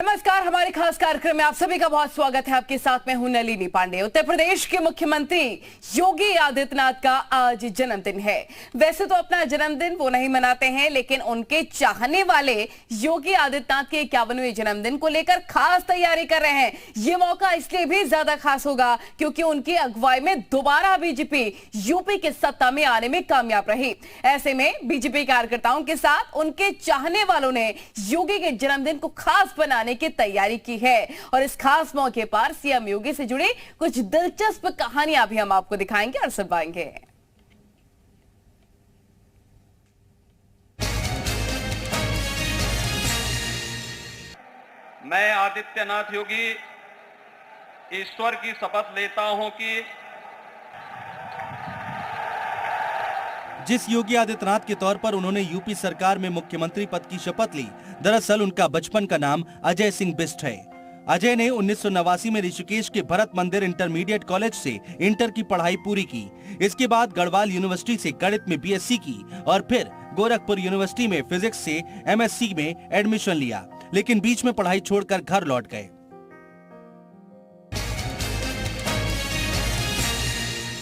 नमस्कार, हमारे खास कार्यक्रम में आप सभी का बहुत स्वागत है। आपके साथ में हूं नलिनी पांडे। उत्तर प्रदेश के मुख्यमंत्री योगी आदित्यनाथ का आज जन्मदिन है। वैसे तो अपना जन्मदिन वो नहीं मनाते हैं, लेकिन उनके चाहने वाले योगी आदित्यनाथ के 51वें जन्मदिन को लेकर खास तैयारी कर रहे हैं। ये मौका इसलिए भी ज्यादा खास होगा क्योंकि उनकी अगुवाई में दोबारा बीजेपी यूपी की सत्ता में आने में कामयाब रही। ऐसे में बीजेपी कार्यकर्ताओं के साथ उनके चाहने वालों ने योगी के जन्मदिन को खास बनाने की तैयारी की है और इस खास मौके पर सीएम योगी से जुड़ी कुछ दिलचस्प कहानियां भी हम आपको दिखाएंगे और सुनवाएंगे। मैं आदित्यनाथ योगी ईश्वर की शपथ लेता हूं कि जिस योगी आदित्यनाथ के तौर पर उन्होंने यूपी सरकार में मुख्यमंत्री पद की शपथ ली, दरअसल उनका बचपन का नाम अजय सिंह बिष्ट है। अजय ने 1989 में ऋषिकेश के भरत मंदिर इंटरमीडिएट कॉलेज से इंटर की पढ़ाई पूरी की। इसके बाद गढ़वाल यूनिवर्सिटी से गणित में बीएससी की और फिर गोरखपुर यूनिवर्सिटी में फिजिक्स से एमएससी में एडमिशन लिया, लेकिन बीच में पढ़ाई छोड़कर घर लौट गए।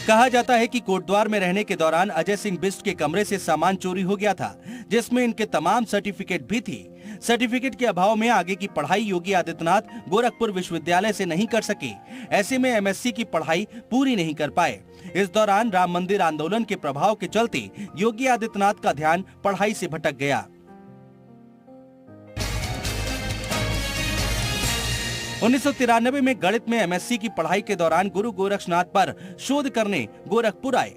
कहा जाता है कि कोटद्वार में रहने के दौरान अजय सिंह बिष्ट के कमरे से सामान चोरी हो गया था, जिसमें इनके तमाम सर्टिफिकेट भी थी। सर्टिफिकेट के अभाव में आगे की पढ़ाई योगी आदित्यनाथ गोरखपुर विश्वविद्यालय से नहीं कर सके। ऐसे में एमएससी की पढ़ाई पूरी नहीं कर पाए। इस दौरान राम मंदिर आंदोलन के प्रभाव के चलते योगी आदित्यनाथ का ध्यान पढ़ाई से भटक गया। 1993 में गणित में एमएससी की पढ़ाई के दौरान गुरु गोरक्षनाथ पर शोध करने गोरखपुर आए।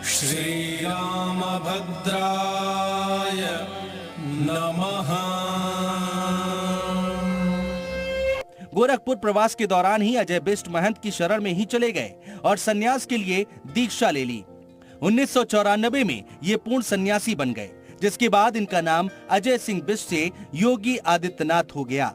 श्री राम भद्राय नमः। गोरखपुर प्रवास के दौरान ही अजय बिष्ट महंत की शरण में ही चले गए और संन्यास के लिए दीक्षा ले ली। 1994 में ये पूर्ण सन्यासी बन गए, जिसके बाद इनका नाम अजय सिंह बिष्ट से योगी आदित्यनाथ हो गया।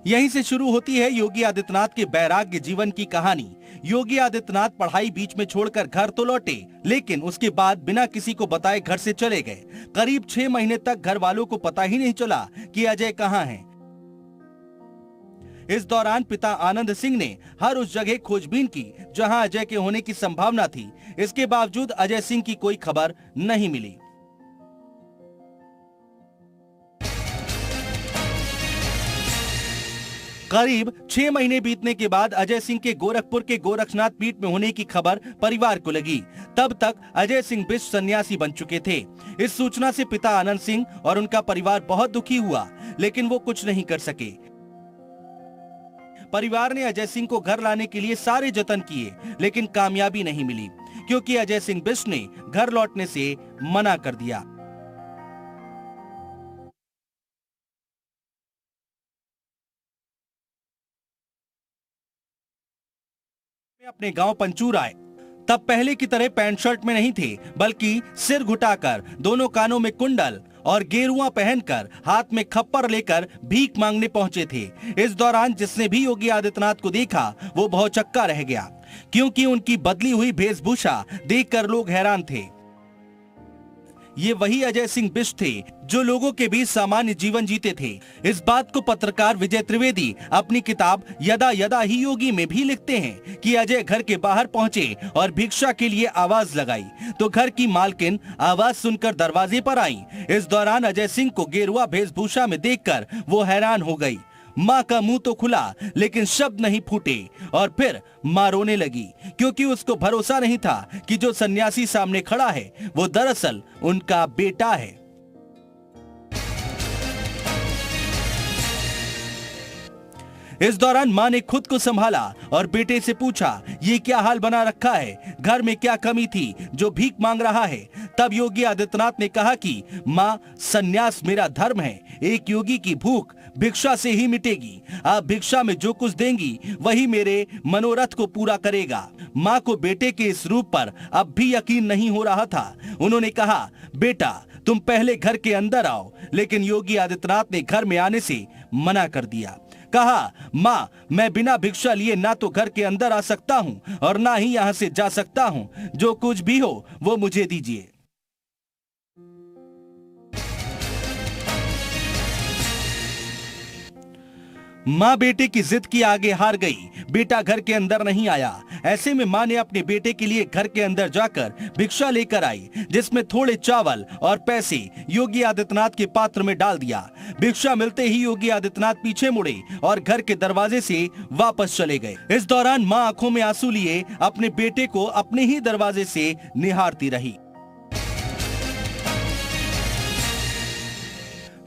यहीं से शुरू होती है योगी आदित्यनाथ के वैराग्य जीवन की कहानी। योगी आदित्यनाथ पढ़ाई बीच में छोड़कर घर तो लौटे, लेकिन उसके बाद बिना किसी को बताए घर से चले गए। करीब 6 महीने तक घर वालों को पता ही नहीं चला कि अजय कहाँ हैं। इस दौरान पिता आनंद सिंह ने हर उस जगह खोजबीन की जहां अजय के होने की संभावना थी। इसके बावजूद अजय सिंह की कोई खबर नहीं मिली। करीब 6 महीने बीतने के बाद अजय सिंह के गोरखपुर के गोरक्षनाथ पीठ में होने की खबर परिवार को लगी। तब तक अजय सिंह बिष्ट सन्यासी बन चुके थे। इस सूचना से पिता आनंद सिंह और उनका परिवार बहुत दुखी हुआ, लेकिन वो कुछ नहीं कर सके। परिवार ने अजय सिंह को घर लाने के लिए सारे जतन किए, लेकिन कामयाबी नहीं मिली क्योंकि अजय सिंह बिष्ट ने घर लौटने से मना कर दिया। अपने गांव पंचूर आए। तब पहले की तरह पैंट शर्ट में नहीं थे, बल्कि सिर घुटाकर, दोनों कानों में कुंडल और गेरुआ पहनकर, हाथ में खप्पर लेकर भीख मांगने पहुंचे थे। इस दौरान जिसने भी योगी आदित्यनाथ को देखा वो भौचक्का रह गया, क्योंकि उनकी बदली हुई वेशभूषा देखकर लोग हैरान थे। ये वही अजय सिंह बिष्ट थे जो लोगों के बीच सामान्य जीवन जीते थे। इस बात को पत्रकार विजय त्रिवेदी अपनी किताब यदा यदा ही योगी में भी लिखते हैं कि अजय घर के बाहर पहुंचे और भिक्षा के लिए आवाज लगाई तो घर की मालकिन आवाज सुनकर दरवाजे पर आई। इस दौरान अजय सिंह को गेरुआ वेशभूषा में देखकर वो हैरान हो गई। माँ का मुंह तो खुला, लेकिन शब्द नहीं फूटे और फिर माँ रोने लगी, क्योंकि उसको भरोसा नहीं था कि जो सन्यासी सामने खड़ा है वो दरअसल उनका बेटा है। इस दौरान माँ ने खुद को संभाला और बेटे से पूछा, ये क्या हाल बना रखा है, घर में क्या कमी थी जो भीख मांग रहा है। तब योगी आदित्यनाथ ने कहा कि माँ, सन्यास मेरा धर्म है। एक योगी की भूख भिक्षा से ही मिटेगी। आप भिक्षा में जो कुछ देंगी वही मेरे मनोरथ को पूरा करेगा। माँ को बेटे के इस रूप पर अब भी यकीन नहीं हो रहा था। उन्होंने कहा, बेटा तुम पहले घर के अंदर आओ, लेकिन योगी आदित्यनाथ ने घर में आने से मना कर दिया। कहा, माँ, मैं बिना भिक्षा लिए ना तो घर के अंदर आ सकता हूँ और ना ही यहाँ से जा सकता हूँ। जो कुछ भी हो वो मुझे दीजिए। माँ बेटे की जिद की आगे हार गई। बेटा घर के अंदर नहीं आया। ऐसे में माँ ने अपने बेटे के लिए घर के अंदर जाकर भिक्षा लेकर आई, जिसमें थोड़े चावल और पैसे योगी आदित्यनाथ के पात्र में डाल दिया। भिक्षा मिलते ही योगी आदित्यनाथ पीछे मुड़े और घर के दरवाजे से वापस चले गए। इस दौरान माँ आंखों में आंसू लिए अपने बेटे को अपने ही दरवाजे से निहारती रही।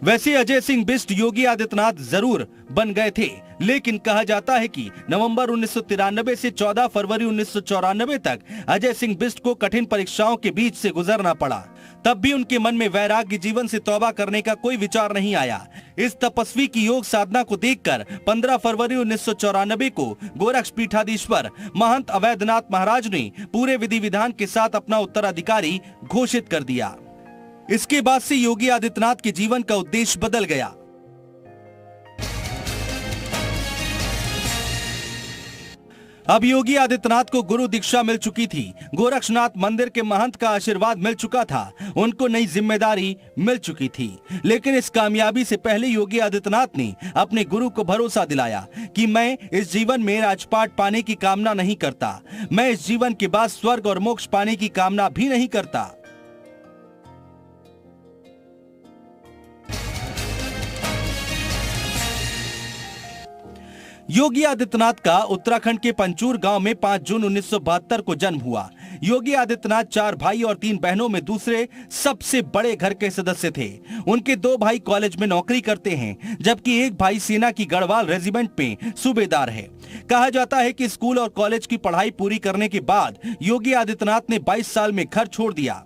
वैसे अजय सिंह बिष्ट योगी आदित्यनाथ जरूर बन गए थे, लेकिन कहा जाता है कि नवंबर 1993 से 14 फरवरी 1994 तक अजय सिंह बिष्ट को कठिन परीक्षाओं के बीच से गुजरना पड़ा। तब भी उनके मन में वैराग्य जीवन से तौबा करने का कोई विचार नहीं आया। इस तपस्वी की योग साधना को देखकर 15 फरवरी 1994 को गोरक्ष पीठाधीश्वर महंत अवैधनाथ महाराज ने पूरे विधि विधान के साथ अपना उत्तराधिकारी घोषित कर दिया। इसके बाद से योगी आदित्यनाथ के जीवन का उद्देश्य बदल गया। अब योगी आदित्यनाथ को गुरु दीक्षा मिल चुकी थी। गोरक्षनाथ मंदिर के महंत का आशीर्वाद मिल चुका था। उनको नई जिम्मेदारी मिल चुकी थी। लेकिन इस कामयाबी से पहले योगी आदित्यनाथ ने अपने गुरु को भरोसा दिलाया कि मैं इस जीवन में राजपाट पाने की कामना नहीं करता। मैं इस जीवन के बाद स्वर्ग और मोक्ष पाने की कामना भी नहीं करता। योगी आदित्यनाथ का उत्तराखंड के पंचूर गांव में 5 जून 1972 को जन्म हुआ। योगी आदित्यनाथ 4 भाई और 3 बहनों में दूसरे सबसे बड़े घर के सदस्य थे। उनके 2 भाई कॉलेज में नौकरी करते हैं, जबकि एक भाई सेना की गढ़वाल रेजिमेंट में सूबेदार है। कहा जाता है कि स्कूल और कॉलेज की पढ़ाई पूरी करने के बाद योगी आदित्यनाथ ने 22 साल में घर छोड़ दिया।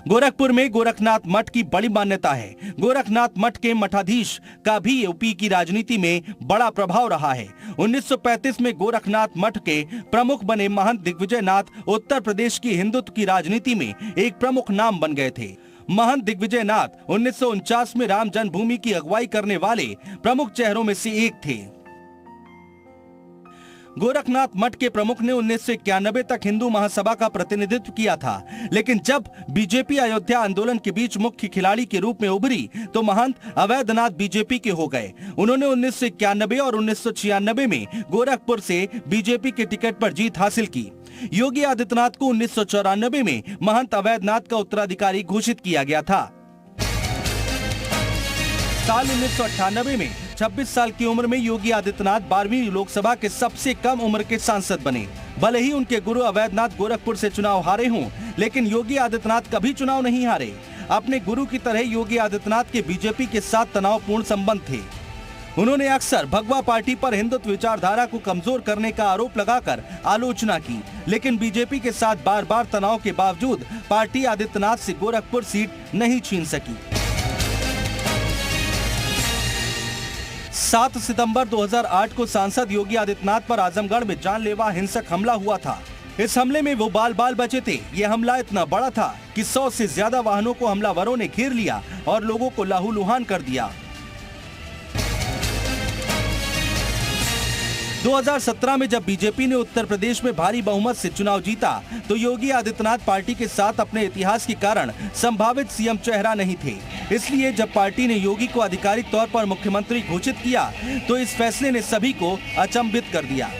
गोरखपुर में गोरखनाथ मठ की बड़ी मान्यता है। गोरखनाथ मठ के मठाधीश का भी यूपी की राजनीति में बड़ा प्रभाव रहा है। 1935 में गोरखनाथ मठ के प्रमुख बने महंत दिग्विजय नाथ उत्तर प्रदेश की हिंदुत्व की राजनीति में एक प्रमुख नाम बन गए थे। महंत दिग्विजय नाथ 1949 में राम जन्मभूमि की अगुवाई करने वाले प्रमुख चेहरों में से एक थे। गोरखनाथ मठ के प्रमुख ने 1991 तक हिंदू महासभा का प्रतिनिधित्व किया था, लेकिन जब बीजेपी अयोध्या आंदोलन के बीच मुख्य खिलाड़ी के रूप में उभरी तो महंत अवैधनाथ बीजेपी के हो गए। उन्होंने 1991 और 1996 में गोरखपुर से बीजेपी के टिकट पर जीत हासिल की। योगी आदित्यनाथ को 1994 में महंत अवैधनाथ का उत्तराधिकारी घोषित किया गया था। साल 1998 में 26 साल की उम्र में योगी आदित्यनाथ 12वीं लोकसभा के सबसे कम उम्र के सांसद बने। भले ही उनके गुरु अवैधनाथ गोरखपुर से चुनाव हारे हों, लेकिन योगी आदित्यनाथ कभी चुनाव नहीं हारे। अपने गुरु की तरह योगी आदित्यनाथ के बीजेपी के साथ तनावपूर्ण संबंध थे। उन्होंने अक्सर भगवा पार्टी पर हिंदुत्व विचारधारा को कमजोर करने का आरोप लगाकर आलोचना की, लेकिन बीजेपी के साथ बार बार तनाव के बावजूद पार्टी आदित्यनाथ से गोरखपुर सीट नहीं छीन सकी। 7 सितंबर 2008 को सांसद योगी आदित्यनाथ पर आजमगढ़ में जानलेवा हिंसक हमला हुआ था। इस हमले में वो बाल बचे थे। ये हमला इतना बड़ा था कि 100 से ज्यादा वाहनों को हमलावरों ने घेर लिया और लोगों को लहूलुहान कर दिया। 2017 में जब बीजेपी ने उत्तर प्रदेश में भारी बहुमत से चुनाव जीता तो योगी आदित्यनाथ पार्टी के साथ अपने इतिहास के कारण संभावित सीएम चेहरा नहीं थे। इसलिए जब पार्टी ने योगी को आधिकारिक तौर पर मुख्यमंत्री घोषित किया तो इस फैसले ने सभी को अचंभित कर दिया।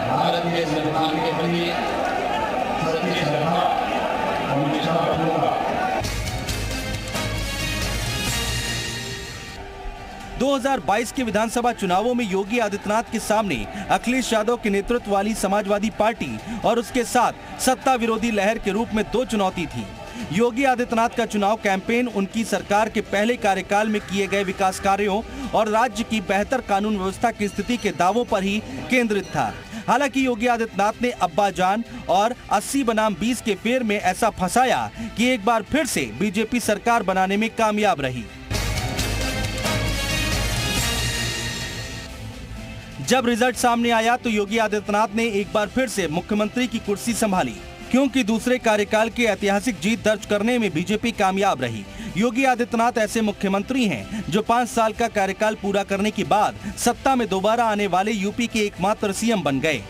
भारत के संविधान के प्रति सच्ची श्रद्धा और निष्ठा रखूंगा। 2022 के विधानसभा चुनावों में योगी आदित्यनाथ के सामने अखिलेश यादव के नेतृत्व वाली समाजवादी पार्टी और उसके साथ सत्ता विरोधी लहर के रूप में 2 चुनौती थी। योगी आदित्यनाथ का चुनाव कैंपेन उनकी सरकार के पहले कार्यकाल में किए गए विकास कार्यों और राज्य की बेहतर कानून व्यवस्था की स्थिति के दावों पर ही केंद्रित था। हालांकि योगी आदित्यनाथ ने अब्बाजान और 80 बनाम 20 के फेर में ऐसा फंसाया कि एक बार फिर से बीजेपी सरकार बनाने में कामयाब रही। जब रिजल्ट सामने आया तो योगी आदित्यनाथ ने एक बार फिर से मुख्यमंत्री की कुर्सी संभाली, क्योंकि दूसरे कार्यकाल की ऐतिहासिक जीत दर्ज करने में बीजेपी कामयाब रही। योगी आदित्यनाथ ऐसे मुख्यमंत्री हैं जो 5 साल का कार्यकाल पूरा करने के बाद सत्ता में दोबारा आने वाले यूपी के एकमात्र सीएम बन गए।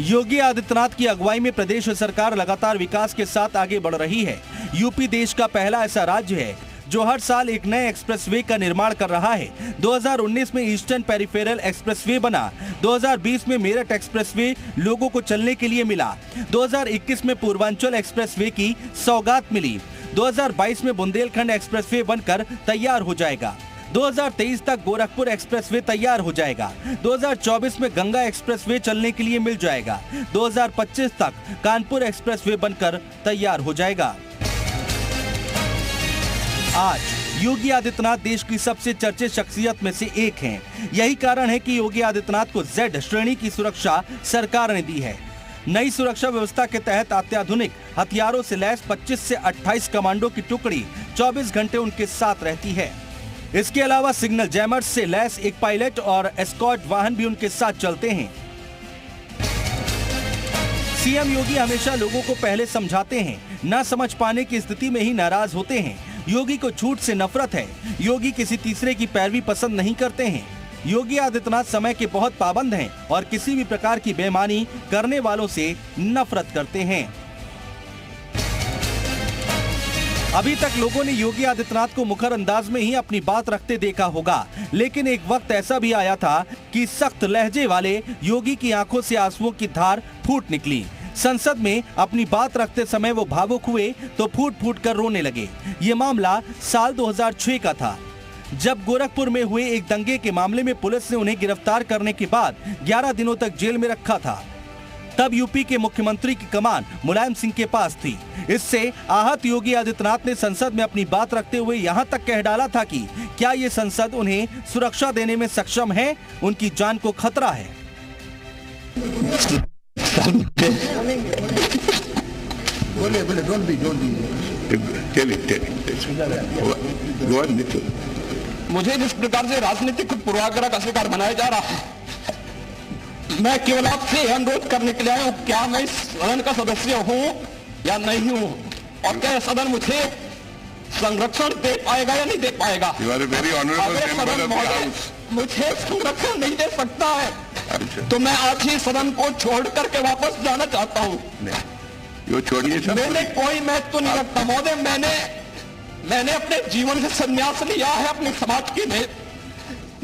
योगी आदित्यनाथ की अगुवाई में प्रदेश सरकार लगातार विकास के साथ आगे बढ़ रही है। यूपी देश का पहला ऐसा राज्य है जो हर साल एक नए एक्सप्रेसवे का निर्माण कर रहा है। 2019 में ईस्टर्न पेरिफेरल एक्सप्रेसवे बना, 2020 में मेरठ एक्सप्रेसवे लोगों को चलने के लिए मिला, 2021 में पूर्वांचल एक्सप्रेसवे की सौगात मिली, 2022 में बुंदेलखंड एक्सप्रेसवे बनकर तैयार हो जाएगा, 2023 तक गोरखपुर एक्सप्रेसवे तैयार हो जाएगा, 2024 में गंगा एक्सप्रेसवे चलने के लिए मिल जाएगा, 2025 तक कानपुर एक्सप्रेसवे बनकर तैयार हो जाएगा। आज योगी आदित्यनाथ देश की सबसे चर्चित शख्सियत में से एक हैं। यही कारण है कि योगी आदित्यनाथ को Z श्रेणी की सुरक्षा सरकार ने दी है। नई सुरक्षा व्यवस्था के तहत अत्याधुनिक हथियारों से लैस 25 से 28 कमांडो की टुकड़ी 24 घंटे उनके साथ रहती है। इसके अलावा सिग्नल जैमर्स से लैस एक पायलट और एस्कॉर्ट वाहन भी उनके साथ चलते हैं। सीएम योगी हमेशा लोगों को पहले समझाते हैं, न समझ पाने की स्थिति में ही नाराज होते हैं। योगी को झूठ से नफरत है। योगी किसी तीसरे की पैरवी पसंद नहीं करते हैं। योगी आदित्यनाथ समय के बहुत पाबंद हैं और किसी भी प्रकार की बेईमानी करने वालों से नफरत करते हैं। अभी तक लोगों ने योगी आदित्यनाथ को मुखर अंदाज में ही अपनी बात रखते देखा होगा, लेकिन एक वक्त ऐसा भी आया था कि सख्त लहजे वाले योगी की आंखों से आंसुओं की धार फूट निकली। संसद में अपनी बात रखते समय वो भावुक हुए तो फूट फूट कर रोने लगे। ये मामला साल 2006 का था, जब गोरखपुर में हुए एक दंगे के मामले में पुलिस ने उन्हें गिरफ्तार करने के बाद 11 दिनों तक जेल में रखा था। तब यूपी के मुख्यमंत्री की कमान मुलायम सिंह के पास थी। इससे आहत योगी आदित्यनाथ ने संसद में अपनी बात रखते हुए यहाँ तक कह डाला था कि क्या ये संसद उन्हें सुरक्षा देने में सक्षम है, उनकी जान को खतरा है। बोले डोंट बी मुझे जिस प्रकार से राजनीतिक पूर्वाग्रह का शिकार बनाया जा रहा है, मैं केवल आपसे अनुरोध करने के लिए आया हूँ, क्या मैं इस सदन का सदस्य हूँ या नहीं हूँ, और क्या सदन मुझे संरक्षण दे पाएगा या नहीं दे पाएगा। सदन मुझे संरक्षण नहीं दे सकता है तो मैं आज ही सदन को छोड़ करके वापस जाना चाहता हूँ। मैंने कोई महत्व नहीं रखता महोदय, मैंने अपने जीवन से संन्यास लिया है, अपने समाज के लिए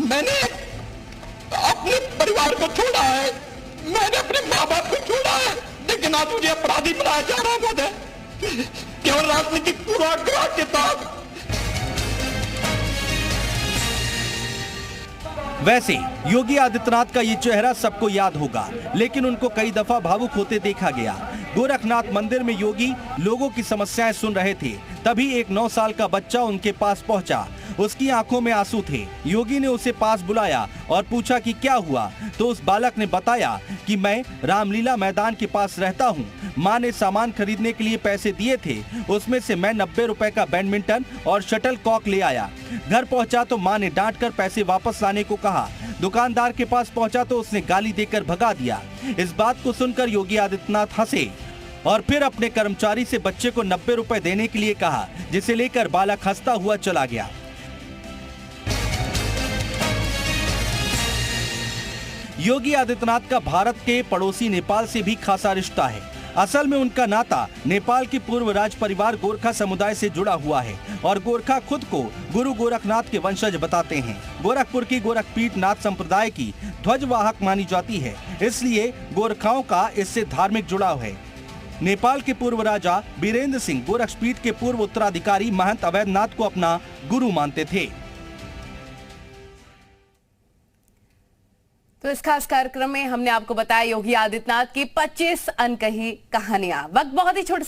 मैंने अपने परिवार को छोड़ा है, मैंने अपने माँ बाप को छोड़ा है, लेकिन आज मुझे अपराधी बनाया जा रहा है महोदय, केवल राजनीतिक पूर्वाग्रह के तहत। वैसे योगी आदित्यनाथ का ये चेहरा सबको याद होगा, लेकिन उनको कई दफा भावुक होते देखा गया। गोरखनाथ मंदिर में योगी लोगों की समस्याएं सुन रहे थे, तभी एक 9 साल का बच्चा उनके पास पहुंचा। उसकी आंखों में आंसू थे। योगी ने उसे पास बुलाया और पूछा कि क्या हुआ, तो उस बालक ने बताया कि मैं रामलीला मैदान के पास रहता हूँ। माँ ने सामान खरीदने के लिए पैसे दिए थे, उसमें से मैं 90 रुपए का बैडमिंटन और शटल कॉक ले आया। घर पहुँचा तो माँ ने डांट कर पैसे वापस लाने को कहा। दुकानदार के पास पहुँचा तो उसने गाली देकर भगा दिया। इस बात को सुनकर योगी आदित्यनाथ हंसे और फिर अपने कर्मचारी से बच्चे को 90 रुपए देने के लिए कहा, जिसे लेकर बालक हंसता हुआ चला गया। योगी आदित्यनाथ का भारत के पड़ोसी नेपाल से भी खासा रिश्ता है। असल में उनका नाता नेपाल के पूर्व राज परिवार गोरखा समुदाय से जुड़ा हुआ है और गोरखा खुद को गुरु गोरखनाथ के वंशज बताते हैं। गोरखपुर की गोरखपीठ नाथ संप्रदाय की ध्वजवाहक मानी जाती है, इसलिए गोरखाओं का इससे धार्मिक जुड़ाव है। नेपाल के पूर्व राजा बीरेंद्र सिंह गोरखपीठ के पूर्व उत्तराधिकारी महंत अवैधनाथ को अपना गुरु मानते थे। तो इस खास कार्यक्रम में हमने आपको बताया योगी आदित्यनाथ की 25 अनकही कहानियां। वक्त बहुत ही छोटा